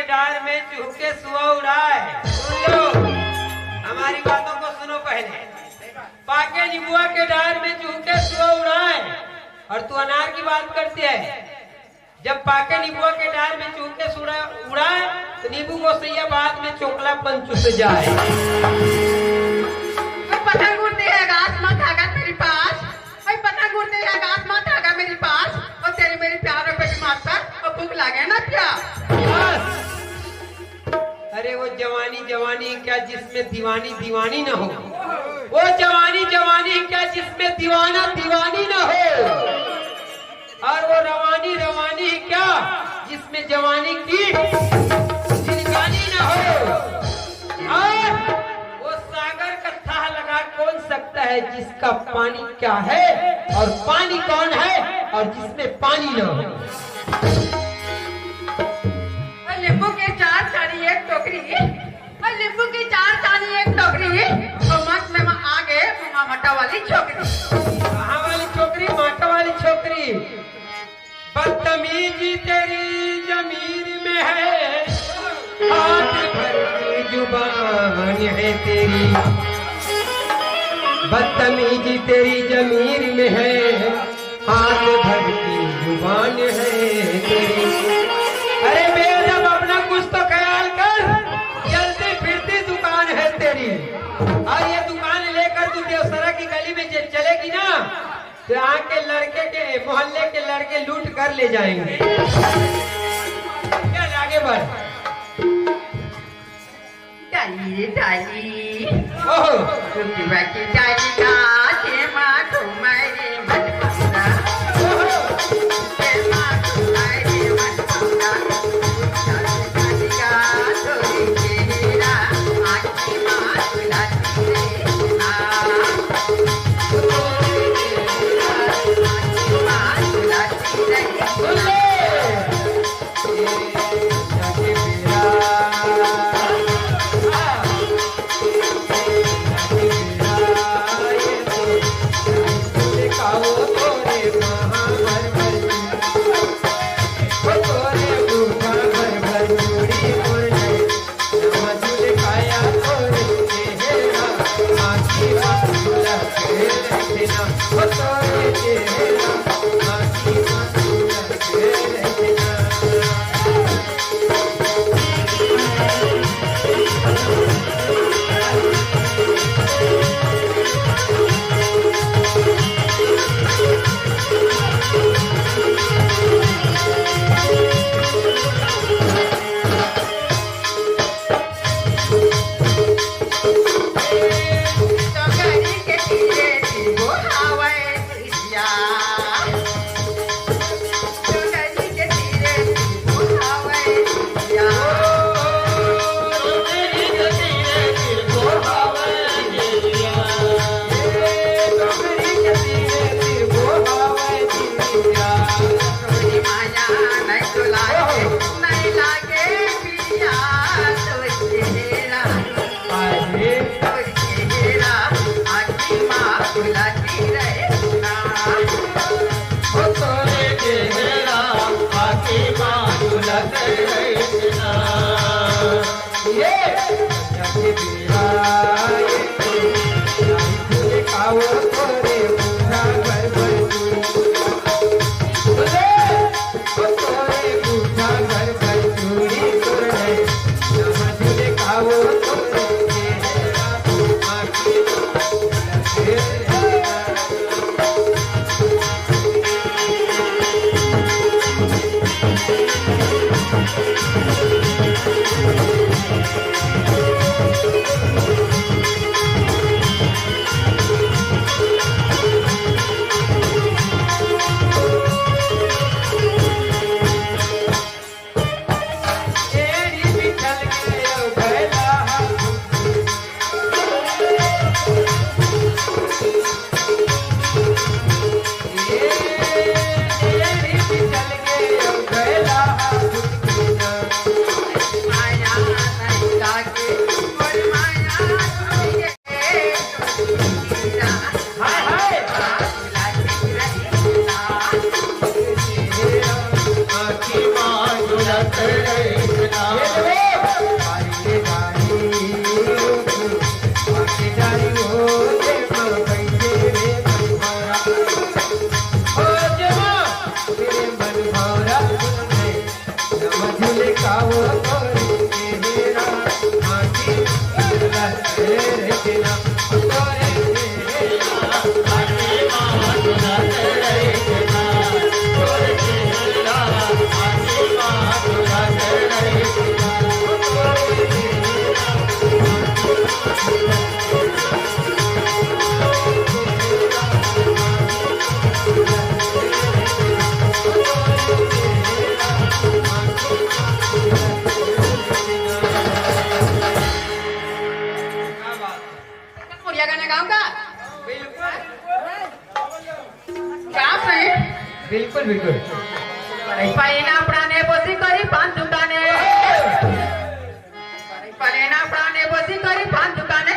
डार में चूह के सुआ उड़ाए। सुन लो, हमारी बातों को सुनो पहले। पाके नींबुआ के डार में चूह के सुआ उड़ाए और तू अनार की बात करती है। जब पाके नींबुआ के डार में चूह के उड़ाए तो नींबू को सैया बाद में चोकलापन चुस जाए। पतंग उड़ती है आकाश में धागा तेरे पास, पतंग उड़ती है आकाश में धागा मेरे पास, और तेरे मेरे प्यार पे मार पर और भूख लगे ना प्यार। अरे वो जवानी जवानी क्या जिसमें दीवानी दीवानी न हो, वो जवानी जवानी क्या जिसमें दीवाना दीवानी न हो, और वो रवानी रवानी क्या जिसमें जवानी की जिंदगानी न हो। और वो सागर का था लगा कौन सकता है जिसका पानी क्या है और पानी कौन है और जिसमें पानी न हो। नींबू के चार चानी एक टोकरी, और नींबू की चार चानी एक टोकरी, और मत में आगे माटा वाली छोकरी। कहाँ वाली छोकरी? माटा वाली छोकरी। बदतमीजी तेरी जमीन में है, हाथ भर की जुबान है तेरी। बदतमीजी तेरी जमीन में है, हाथ भर की जुबान है तेरी। अरे बेअदब अपना कुछ तो ख्याल कर, चलती फिरती दुकान है तेरी, और ये दुकान लेकर तू देवसरा की गली में चलेगी ना तो यहाँ के लड़के के मोहल्ले के लड़के लूट कर ले जाएंगे। चल आगे बढ़। डाली डाली ओहो रुपया की डाली का चेमा तुम्हारे मन पसंदा, चेमा तुम्हारे मन पसंदा, डाली का थोड़ी चेहरा आँखी माँ बुलाती रे ना, आँखी माँ बुलाती रे ना। बिल्कुल बिल्कुल परेशाना प्राणे बसी करी पान दुकाने परेशाना प्राणे बसी करी पान दुकाने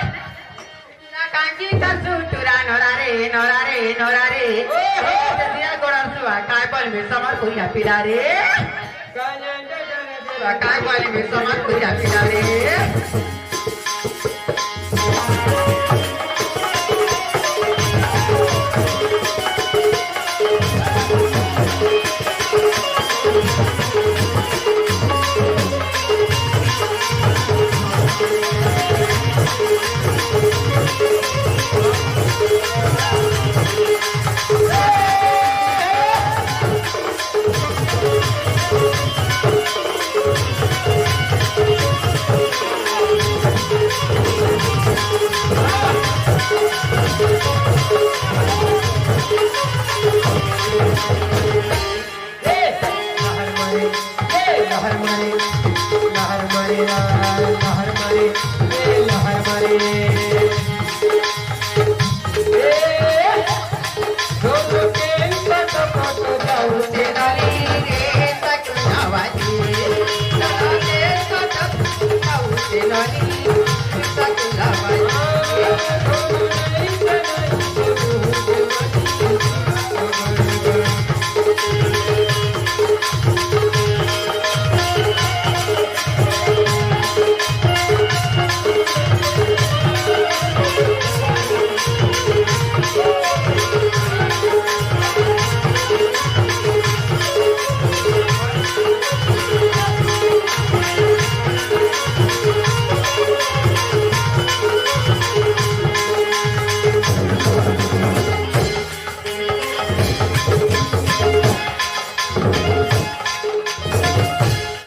कांची तसु तुरा नोरा रे दिया गोड़ा सुआ काय बोल में समर कुया पिला रे काय बोल में समर कुया पिला रे लहर मारे